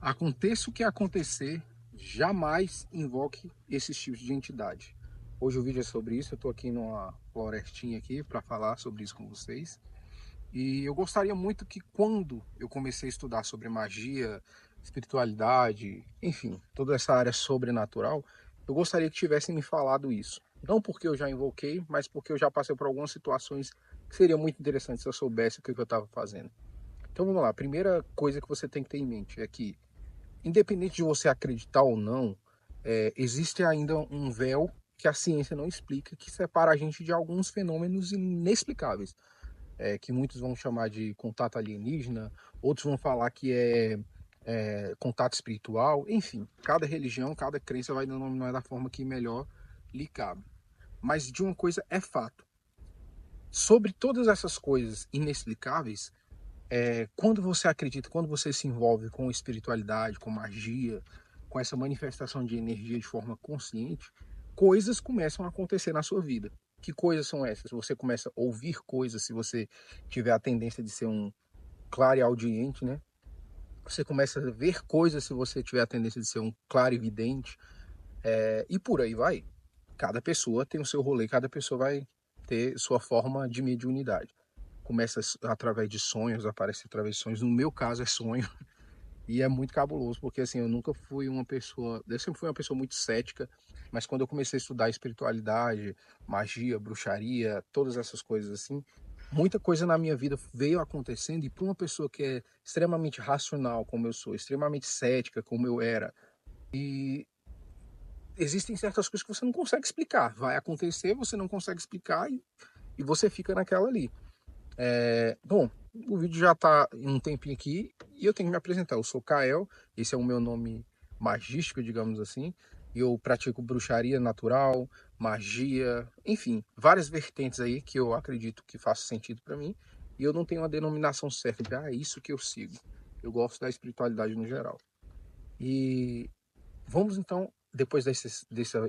Aconteça o que acontecer, jamais invoque esses tipos de entidade. Hoje o vídeo é sobre isso, eu estou aqui numa florestinha aqui para falar sobre isso com vocês. E eu gostaria muito que quando eu comecei a estudar sobre magia, espiritualidade, enfim, toda essa área sobrenatural, eu gostaria que tivessem me falado isso. Não porque eu já invoquei, mas porque eu já passei por algumas situações que seria muito interessante se eu soubesse o que eu estava fazendo. Então vamos lá, a primeira coisa que você tem que ter em mente é que independente de você acreditar ou não, existe ainda um véu que a ciência não explica, que separa a gente de alguns fenômenos inexplicáveis, que muitos vão chamar de contato alienígena, outros vão falar que é contato espiritual, enfim, cada religião, cada crença vai denominar da forma que melhor lhe cabe. Mas de uma coisa é fato, sobre todas essas coisas inexplicáveis, quando você acredita, quando você se envolve com espiritualidade, com magia, com essa manifestação de energia de forma consciente, coisas começam a acontecer na sua vida. Que coisas são essas? Você começa a ouvir coisas, se você tiver a tendência de ser um clareaudiente, né? Você começa a ver coisas, se você tiver a tendência de ser um clarividente, e por aí vai. Cada pessoa tem o seu rolê, cada pessoa vai ter sua forma de mediunidade. Começa através de sonhos, aparece através de sonhos. No meu caso é sonho. E é muito cabuloso, porque assim, eu nunca fui uma pessoa, eu sempre fui uma pessoa muito cética, mas quando eu comecei a estudar espiritualidade, magia, bruxaria, todas essas coisas assim, muita coisa na minha vida veio acontecendo e para uma pessoa que é extremamente racional, como eu sou, extremamente cética, como eu era, e existem certas coisas que você não consegue explicar. Vai acontecer, você não consegue explicar e você fica naquela ali. Bom, o vídeo já está em um tempinho aqui e eu tenho que me apresentar. Eu sou Kael, esse é o meu nome magístico, digamos assim. Eu pratico bruxaria natural, magia, enfim, várias vertentes aí que eu acredito que façam sentido para mim. E eu não tenho uma denominação certa de, é isso que eu sigo. Eu gosto da espiritualidade no geral. E vamos então, depois dessa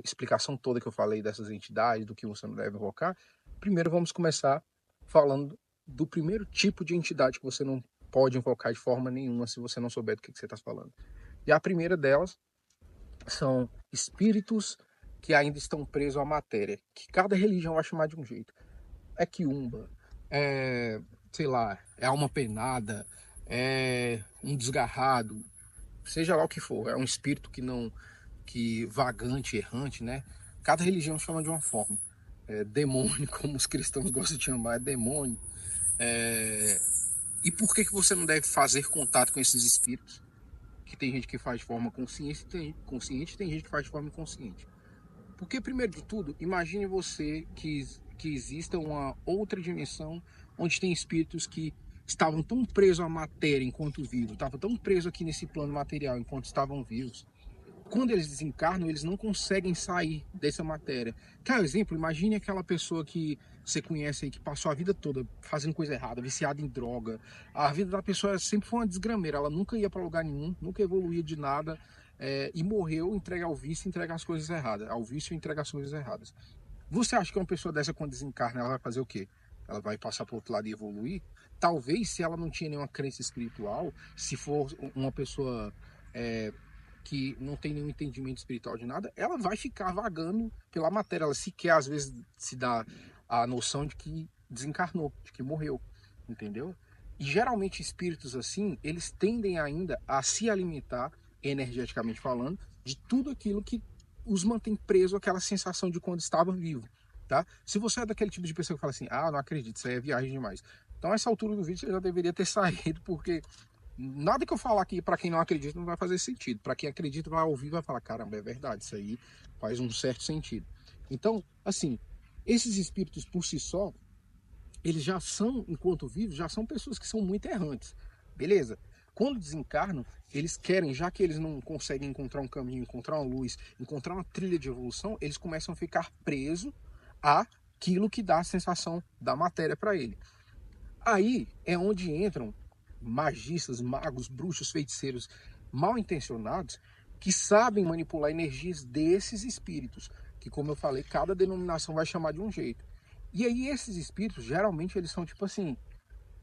explicação toda que eu falei dessas entidades, do que você não deve invocar, primeiro vamos começar falando do primeiro tipo de entidade que você não pode invocar de forma nenhuma se você não souber do que você está falando. E a primeira delas são espíritos que ainda estão presos à matéria, que cada religião vai chamar de um jeito. É quiumba, é, sei lá, é alma penada, é um desgarrado, seja lá o que for, é um espírito que vagante, errante, né? Cada religião chama de uma forma. Demônio, como os cristãos gostam de chamar, é demônio. É... E por que você não deve fazer contato com esses espíritos? Que tem gente que faz de forma consciente, tem gente que faz de forma inconsciente. Porque, primeiro de tudo, imagine você que exista uma outra dimensão onde tem espíritos que estavam tão presos à matéria enquanto vivos, estavam tão presos aqui nesse plano material enquanto estavam vivos, quando eles desencarnam, eles não conseguem sair dessa matéria. Quer exemplo? Imagine aquela pessoa que você conhece aí, que passou a vida toda fazendo coisa errada, viciada em droga. A vida da pessoa sempre foi uma desgrameira, ela nunca ia para lugar nenhum, nunca evoluía de nada, e morreu entregue ao vício, entregue as coisas erradas, ao vício e entregue as coisas erradas. Você acha que uma pessoa dessa, quando desencarna, ela vai fazer o quê? Ela vai passar para o outro lado e evoluir? Talvez, se ela não tinha nenhuma crença espiritual, se for uma pessoa é, que não tem nenhum entendimento espiritual de nada, ela vai ficar vagando pela matéria. Ela sequer, às vezes, se dá a noção de que desencarnou, de que morreu, entendeu? E geralmente espíritos assim, eles tendem ainda a se alimentar, energeticamente falando, de tudo aquilo que os mantém presos àquela sensação de quando estava vivo, tá? Se você é daquele tipo de pessoa que fala assim, não acredito, isso aí é viagem demais. Então, essa altura do vídeo, você já deveria ter saído, porque nada que eu falar aqui para quem não acredita não vai fazer sentido. Para quem acredita vai ouvir e vai falar, caramba, é verdade, isso aí faz um certo sentido. Então, assim, esses espíritos por si só, eles já são, enquanto vivos, já são pessoas que são muito errantes. Beleza? Quando desencarnam, eles querem, já que eles não conseguem encontrar um caminho, encontrar uma luz, encontrar uma trilha de evolução, eles começam a ficar presos àquilo que dá a sensação da matéria para ele. Aí é onde entram magistas, magos, bruxos, feiticeiros mal intencionados que sabem manipular energias desses espíritos, que, como eu falei, cada denominação vai chamar de um jeito. E aí esses espíritos, geralmente, eles são tipo assim,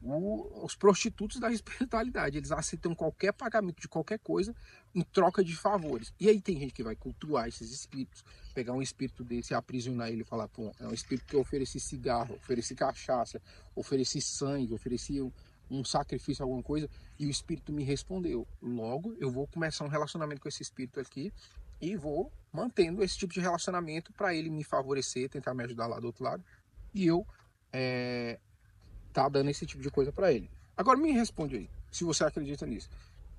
os prostitutos da espiritualidade. Eles aceitam qualquer pagamento de qualquer coisa em troca de favores. E aí tem gente que vai cultuar esses espíritos, pegar um espírito desse e aprisionar ele e falar, pô, é um espírito que eu ofereci cigarro, ofereci cachaça, ofereci sangue, ofereci um sacrifício, alguma coisa, e o espírito me respondeu. Logo, eu vou começar um relacionamento com esse espírito aqui e vou mantendo esse tipo de relacionamento para ele me favorecer, tentar me ajudar lá do outro lado, e eu tá dando esse tipo de coisa para ele. Agora me responde aí, se você acredita nisso.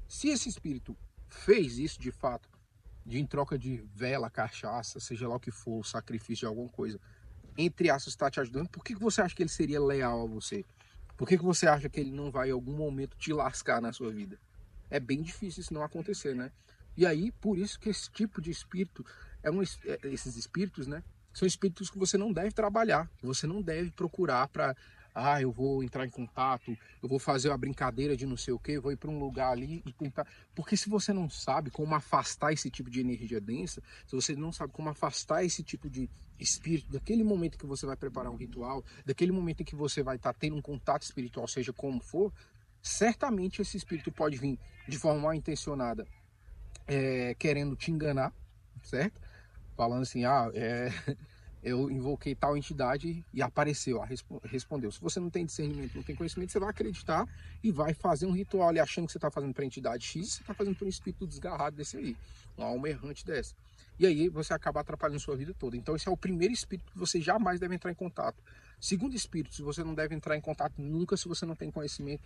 Se esse espírito fez isso de fato, de em troca de vela, cachaça, seja lá o que for, sacrifício de alguma coisa, entre aspas, está te ajudando, por que você acha que ele seria leal a você? Por que você acha que ele não vai em algum momento te lascar na sua vida? É bem difícil isso não acontecer, né? E aí, por isso que esse tipo de espírito, esses espíritos, né? São espíritos que você não deve trabalhar, que você não deve procurar para, eu vou entrar em contato, eu vou fazer uma brincadeira de não sei o quê, vou ir para um lugar ali e tentar. Porque se você não sabe como afastar esse tipo de energia densa, se você não sabe como afastar esse tipo de espírito, daquele momento que você vai preparar um ritual, daquele momento em que você vai estar tendo um contato espiritual, seja como for, certamente esse espírito pode vir de forma mal intencionada, querendo te enganar, certo? Falando assim, eu invoquei tal entidade e apareceu, respondeu. Se você não tem discernimento, não tem conhecimento, você vai acreditar e vai fazer um ritual ali achando que você está fazendo para a entidade X, você está fazendo para um espírito desgarrado desse aí, uma alma errante dessa. E aí você acaba atrapalhando sua vida toda. Então esse é o primeiro espírito que você jamais deve entrar em contato. Segundo espírito, se você não deve entrar em contato nunca se você não tem conhecimento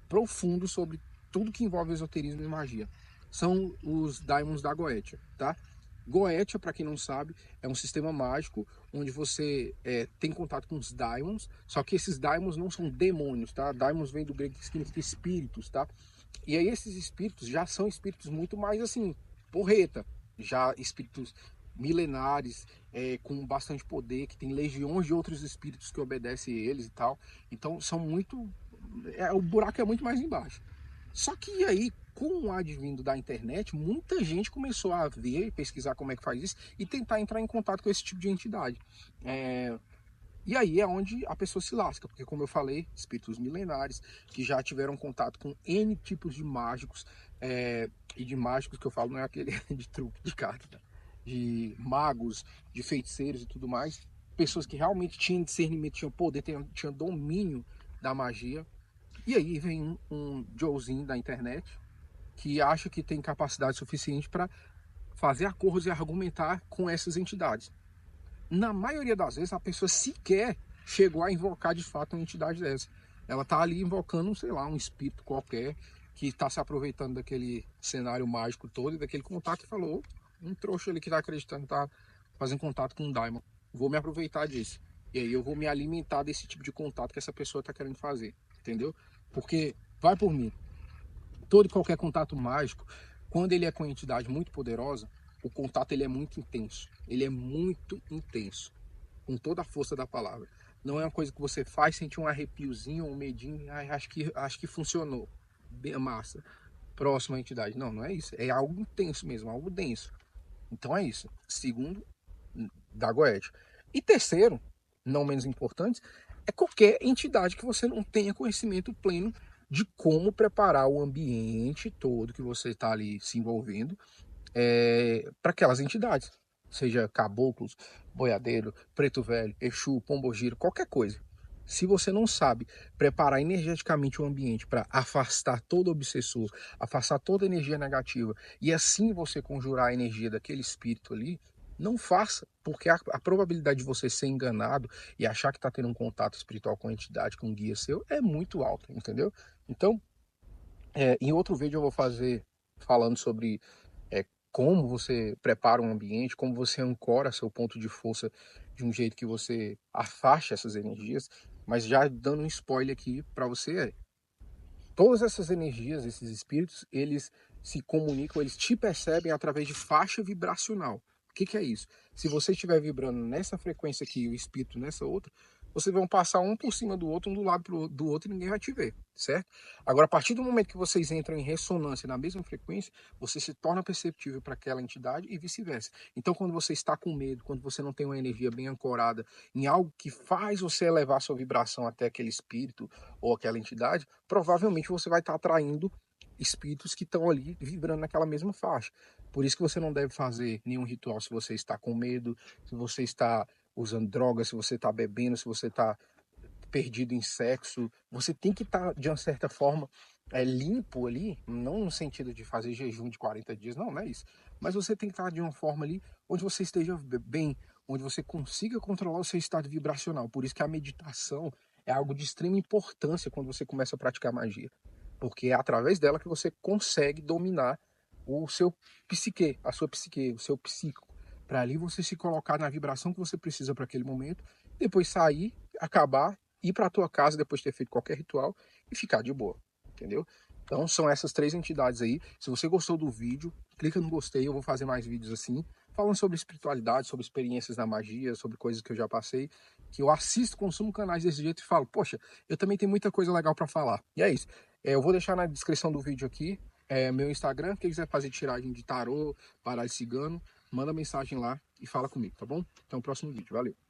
profundo sobre tudo que envolve esoterismo e magia. São os Daimons da Goetia, tá? Goetia, para quem não sabe, é um sistema mágico onde você tem contato com os daimons, só que esses daimons não são demônios, tá? Daimons vem do grego que significa espíritos, tá? E aí esses espíritos já são espíritos muito mais assim, porreta, já espíritos milenares, com bastante poder, que tem legiões de outros espíritos que obedecem eles e tal. Então são muito. O buraco é muito mais embaixo. Só que aí, com o advindo da internet, muita gente começou a ver, pesquisar como é que faz isso e tentar entrar em contato com esse tipo de entidade. E aí é onde a pessoa se lasca, porque como eu falei, espíritos milenares que já tiveram contato com N tipos de mágicos, e de mágicos que eu falo não é aquele de truque de carta, de magos, de feiticeiros e tudo mais, pessoas que realmente tinham discernimento, tinham poder, tinham domínio da magia. E aí vem um Joezinho da internet que acha que tem capacidade suficiente para fazer acordos e argumentar com essas entidades. Na maioria das vezes, a pessoa sequer chegou a invocar de fato uma entidade dessa. Ela está ali invocando, sei lá, um espírito qualquer que está se aproveitando daquele cenário mágico todo e daquele contato e falou, um trouxa ali que está acreditando, está fazendo contato com um daimon. Vou me aproveitar disso. E aí eu vou me alimentar desse tipo de contato que essa pessoa está querendo fazer, entendeu? Porque, vai por mim, todo e qualquer contato mágico, quando ele é com entidade muito poderosa, o contato ele é muito intenso. Ele é muito intenso, com toda a força da palavra. Não é uma coisa que você faz, sente um arrepiozinho, um medinho, acho que funcionou. Bem massa. Próxima entidade. Não, não é isso. É algo intenso mesmo, algo denso. Então é isso. Segundo, da Goethe. E terceiro, não menos importante, é qualquer entidade que você não tenha conhecimento pleno de como preparar o ambiente todo que você está ali se envolvendo para aquelas entidades. Seja caboclos, boiadeiro, preto velho, exu, pombogira, qualquer coisa. Se você não sabe preparar energeticamente o ambiente para afastar todo obsessor, afastar toda energia negativa e assim você conjurar a energia daquele espírito ali, não faça, porque a probabilidade de você ser enganado e achar que está tendo um contato espiritual com a entidade, com um guia seu, é muito alta, entendeu? Então, em outro vídeo eu vou fazer falando sobre como você prepara um ambiente, como você ancora seu ponto de força de um jeito que você afaste essas energias, mas já dando um spoiler aqui para você, todas essas energias, esses espíritos, eles se comunicam, eles te percebem através de faixa vibracional. O que é isso? Se você estiver vibrando nessa frequência aqui e o espírito nessa outra, vocês vão passar um por cima do outro, um do lado do outro, e ninguém vai te ver, certo? Agora, a partir do momento que vocês entram em ressonância na mesma frequência, você se torna perceptível para aquela entidade e vice-versa. Então, quando você está com medo, quando você não tem uma energia bem ancorada em algo que faz você elevar sua vibração até aquele espírito ou aquela entidade, provavelmente você vai estar atraindo espíritos que estão ali vibrando naquela mesma faixa. Por isso que você não deve fazer nenhum ritual se você está com medo, se você está usando drogas, se você está bebendo, se você está perdido em sexo. Você tem que estar, de uma certa forma, limpo ali, não no sentido de fazer jejum de 40 dias, não é isso. Mas você tem que estar de uma forma ali onde você esteja bem, onde você consiga controlar o seu estado vibracional. Por isso que a meditação é algo de extrema importância quando você começa a praticar magia. Porque é através dela que você consegue dominar o seu psique, a sua psique, o seu psíquico. Para ali você se colocar na vibração que você precisa para aquele momento, depois sair, acabar, ir para a tua casa depois de ter feito qualquer ritual e ficar de boa, entendeu? Então são essas três entidades aí. Se você gostou do vídeo, clica no gostei, eu vou fazer mais vídeos assim, falando sobre espiritualidade, sobre experiências na magia, sobre coisas que eu já passei, que eu assisto, consumo canais desse jeito e falo, poxa, eu também tenho muita coisa legal para falar. E é isso. Eu vou deixar na descrição do vídeo aqui meu Instagram. Quem quiser fazer tiragem de tarô, baralho cigano, manda mensagem lá e fala comigo, tá bom? Até o próximo vídeo. Valeu!